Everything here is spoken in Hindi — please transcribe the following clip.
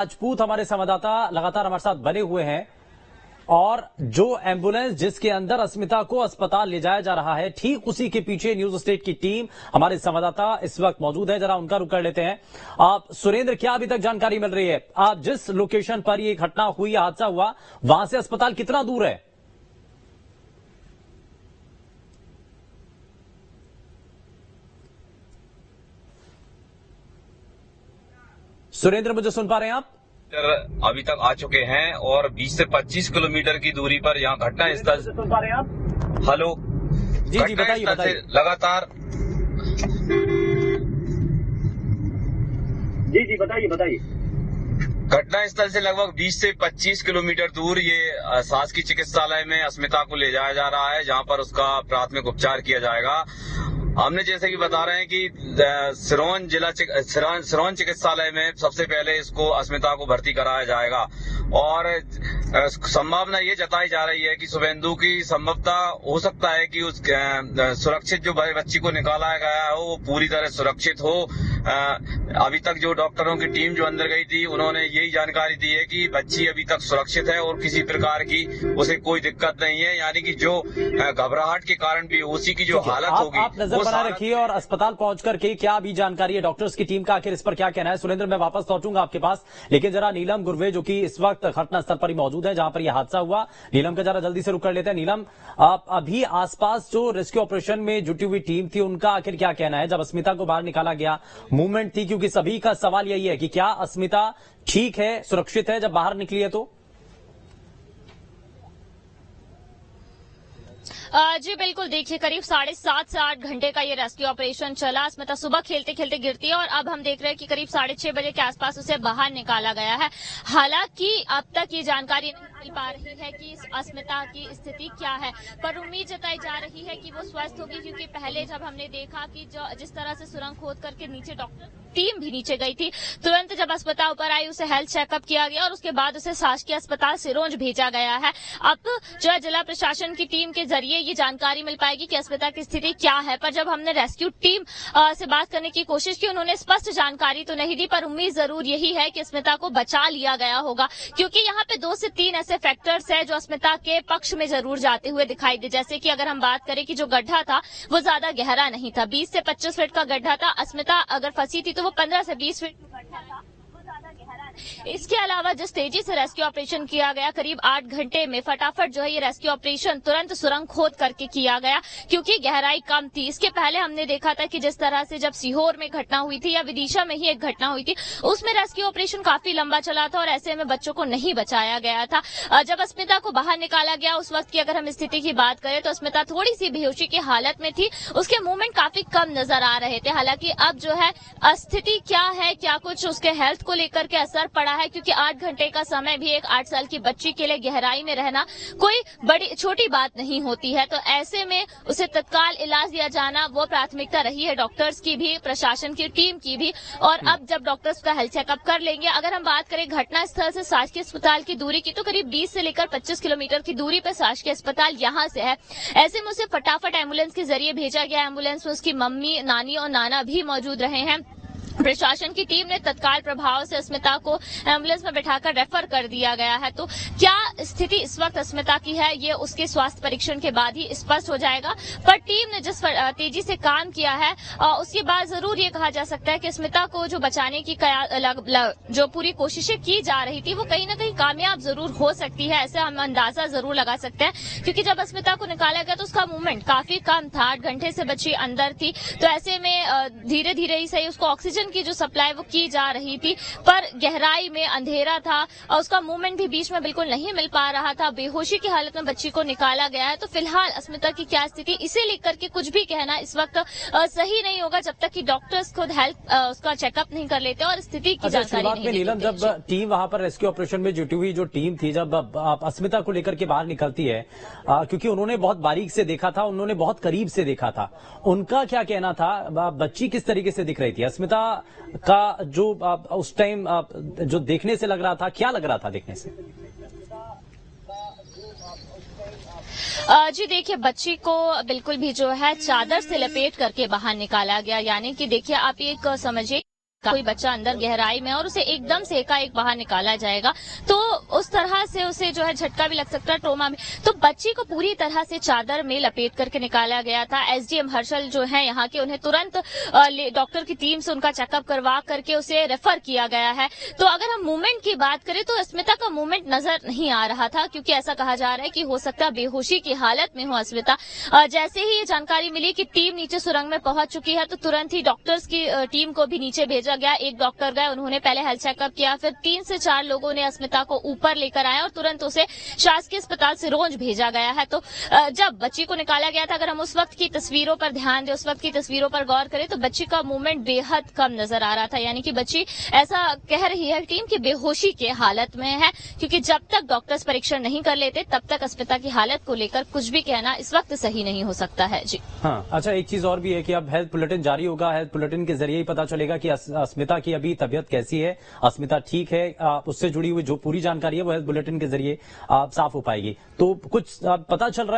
राजपूत हमारे संवाददाता लगातार हमारे साथ बने हुए हैं और जो एम्बुलेंस जिसके अंदर अस्मिता को अस्पताल ले जाया जा रहा है, ठीक उसी के पीछे न्यूज स्टेट की टीम हमारे संवाददाता इस वक्त मौजूद है। जरा उनका रुख कर लेते हैं। आप सुरेंद्र, क्या अभी तक जानकारी मिल रही है? आप जिस लोकेशन पर ये घटना हुई, हादसा हुआ, वहां से अस्पताल कितना दूर है? सुरेंद्र, मुझे सुन पा रहे हैं आप? अभी तक आ चुके हैं और 20 से 25 किलोमीटर की दूरी पर यहाँ घटना स्थल से सुन पा रहे हैं आप? हेलो जी बताइए। लगातार जी बताइए। घटना स्थल से लगभग 20 से 25 किलोमीटर दूर ये शासकीय चिकित्सालय में अस्मिता को ले जाया जा रहा है, जहाँ पर उसका प्राथमिक उपचार किया जाएगा। हमने जैसे कि बता रहे हैं कि सिरोंज चिकित्सालय में सबसे पहले इसको अस्मिता को भर्ती कराया जाएगा और संभावना ये जताई जा रही है कि शुभेंदु की संभवतः हो सकता है कि उस सुरक्षित जो बच्ची को निकाला गया हो वो पूरी तरह सुरक्षित हो। अभी तक जो डॉक्टरों की टीम जो अंदर गई थी उन्होंने यही जानकारी दी है कि बच्ची अभी तक सुरक्षित है और किसी प्रकार की उसे कोई दिक्कत नहीं है, यानी कि जो घबराहट के कारण बेहोशी की जो हालत होगी आप नजर बना रखिए। और अस्पताल पहुंच करके क्या अभी जानकारी है डॉक्टर्स की टीम का, आखिर इस पर क्या कहना है? सुरेंद्र, मैं वापस लौटूंगा आपके पास, लेकिन जरा नीलम गुरवे जो कि इस वक्त घटनास्थल पर ही मौजूद है जहां पर यह हादसा हुआ, नीलम का जरा जल्दी से रुक कर लेते हैं। नीलम, आप अभी आसपास जो रेस्क्यू ऑपरेशन में जुटी हुई टीम थी उनका आखिर क्या कहना है जब अस्मिता को बाहर निकाला गया? मूवमेंट थी, क्योंकि सभी का सवाल यही है कि क्या अस्मिता ठीक है, सुरक्षित है जब बाहर निकली है? तो जी बिल्कुल, देखिए करीब 7.5 से 8 घंटे का ये रेस्क्यू ऑपरेशन चला। अस्मिता सुबह खेलते खेलते गिरती है और अब हम देख रहे हैं कि करीब 6:30 बजे के आसपास उसे बाहर निकाला गया है। हालांकि अब तक ये जानकारी नहीं मिल पा रही है कि अस्मिता की स्थिति क्या है, पर उम्मीद जताई जा रही है कि वो स्वस्थ होगी, क्योंकि पहले जब हमने देखा कि जिस तरह से सुरंग खोद करके नीचे डॉक्टर टीम भी नीचे गई थी, तुरंत जब अस्पताल ऊपर आई उसे हेल्थ चेकअप किया गया और उसके बाद उसे शासकीय अस्पताल सिरोंज भेजा गया है। अब जो है जिला प्रशासन की टीम के जरिए ये जानकारी मिल पाएगी कि अस्मिता की स्थिति क्या है, पर जब हमने रेस्क्यू टीम से बात करने की कोशिश की, उन्होंने स्पष्ट जानकारी तो नहीं दी, पर उम्मीद जरूर यही है कि अस्मिता को बचा लिया गया होगा, क्योंकि यहाँ पे 2 से 3 ऐसे फैक्टर्स है जो अस्मिता के पक्ष में जरूर जाते हुए दिखाई दे। जैसे कि अगर हम बात करें कि जो गड्ढा था वो ज्यादा गहरा नहीं था, 20 से 25 फीट का गड्ढा था। अस्मिता अगर फंसी थी तो वो 15 से 20 फीट का गड्ढा था, वो ज्यादा गहरा नहीं। इसके अलावा जिस तेजी से रेस्क्यू ऑपरेशन किया गया, करीब 8 घंटे में फटाफट जो है ये रेस्क्यू ऑपरेशन तुरंत सुरंग खोद करके किया गया, क्योंकि गहराई कम थी। इसके पहले हमने देखा था कि जिस तरह से जब सीहोर में घटना हुई थी या विदिशा में ही एक घटना हुई थी, उसमें रेस्क्यू ऑपरेशन काफी लंबा चला था और ऐसे में बच्चों को नहीं बचाया गया था। जब अस्मिता को बाहर निकाला गया उस वक्त की अगर हम स्थिति की बात करें तो अस्मिता थोड़ी सी बेहोशी की हालत में थी, उसके मूवमेंट काफी कम नजर आ रहे थे। हालांकि अब जो है स्थिति क्या है, क्या कुछ उसके हेल्थ को लेकर के असर पड़ा है, क्योंकि 8 घंटे का समय भी एक 8 साल की बच्ची के लिए गहराई में रहना कोई बड़ी छोटी बात नहीं होती है, तो ऐसे में उसे तत्काल इलाज दिया जाना वो प्राथमिकता रही है डॉक्टर्स की भी, प्रशासन की टीम की भी। और अब जब डॉक्टर्स का हेल्थ चेकअप कर लेंगे, अगर हम बात करें घटना स्थल से शासकीय अस्पताल की दूरी की, तो करीब 20 से लेकर 25 किलोमीटर की दूरी पर शासकीय अस्पताल यहाँ से है। ऐसे में उसे फटाफट एम्बुलेंस के जरिए भेजा गया। एम्बुलेंस में उसकी मम्मी, नानी और नाना भी मौजूद रहे हैं। प्रशासन की टीम ने तत्काल प्रभाव से अस्मिता को एम्बुलेंस में बैठाकर रेफर कर दिया गया है। तो क्या स्थिति इस वक्त अस्मिता की है ये उसके स्वास्थ्य परीक्षण के बाद ही स्पष्ट हो जाएगा, पर टीम ने जिस तेजी से काम किया है उसके बाद जरूर ये कहा जा सकता है कि अस्मिता को जो बचाने की जो पूरी कोशिशें की जा रही थी वो कहीं ना कहीं कामयाब जरूर हो सकती है, ऐसे हम अंदाजा जरूर लगा सकते हैं। क्योंकि जब अस्मिता को निकाला गया तो उसका मूवमेंट काफी कम था, 8 घंटे से बच्ची अंदर थी, तो ऐसे में धीरे धीरे ही सही उसको ऑक्सीजन की जो सप्लाई वो की जा रही थी, पर गहराई में अंधेरा था और उसका मूवमेंट भी बीच में बिल्कुल नहीं मिल पा रहा था। बेहोशी की हालत में बच्ची को निकाला गया है। तो फिलहाल अस्मिता की क्या स्थिति, इसे लेकर के कुछ भी कहना इस वक्त सही नहीं होगा जब तक कि डॉक्टर्स खुद हेल्थ उसका चेकअप नहीं कर लेते और स्थिति की जानकारी नहीं देते। नीलम, जब टीम वहां पर रेस्क्यू ऑपरेशन में जुटी हुई जो टीम थी, जब अस्मिता को लेकर के बाहर निकलती है, क्योंकि उन्होंने बहुत बारीक से देखा था, उन्होंने बहुत करीब से देखा था, उनका क्या कहना था? बच्ची किस तरीके से दिख रही थी? अस्मिता का जो उस टाइम जो देखने से लग रहा था, क्या लग रहा था देखने से? जी देखिए, बच्ची को बिल्कुल भी जो है चादर से लपेट करके बाहर निकाला गया, यानी कि देखिए आप ये समझिए कोई बच्चा अंदर गहराई में और उसे एकदम से एकाएक बाहर निकाला जाएगा तो उस तरह से उसे जो है झटका भी लग सकता है, ट्रोमा में। तो बच्ची को पूरी तरह से चादर में लपेट करके निकाला गया था। एसडीएम हर्षल जो है यहाँ के, उन्हें तुरंत डॉक्टर की टीम से उनका चेकअप करवा करके उसे रेफर किया गया है। तो अगर हम मूवमेंट की बात करें तो अस्मिता का मूवमेंट नजर नहीं आ रहा था, क्योंकि ऐसा कहा जा रहा है कि हो सकता है बेहोशी की हालत में हो अस्मिता। जैसे ही ये जानकारी मिली कि टीम नीचे सुरंग में पहुंच चुकी है तो तुरंत ही डॉक्टर्स की टीम को भी नीचे भेजा गया। एक डॉक्टर गए, उन्होंने पहले हेल्थ चेकअप किया, फिर 3 से 4 लोगों ने अस्मिता को ऊपर लेकर आए और तुरंत उसे शासकीय अस्पताल सिरोंज भेजा गया है। तो जब बच्ची को निकाला गया था, अगर हम उस वक्त की तस्वीरों पर ध्यान दें, उस वक्त की तस्वीरों पर गौर करें तो बच्ची का मूवमेंट बेहद कम नजर आ रहा था। यानी कि बच्ची, ऐसा कह रही है टीम, की बेहोशी के हालत में है, क्योंकि जब तक डॉक्टर्स परीक्षण नहीं कर लेते तब तक अस्मिता की हालत को लेकर कुछ भी कहना इस वक्त सही नहीं हो सकता है। जी हाँ, अच्छा, एक चीज और भी है कि अब हेल्थ बुलेटिन जारी होगा, हेल्थ बुलेटिन के जरिए ही पता चलेगा कि अस्मिता की अभी तबीयत कैसी है, अस्मिता ठीक है, उससे जुड़ी हुई जो पूरी जानकारी है वो हेल्थ बुलेटिन के जरिए साफ हो पाएगी। तो कुछ पता चल रहा है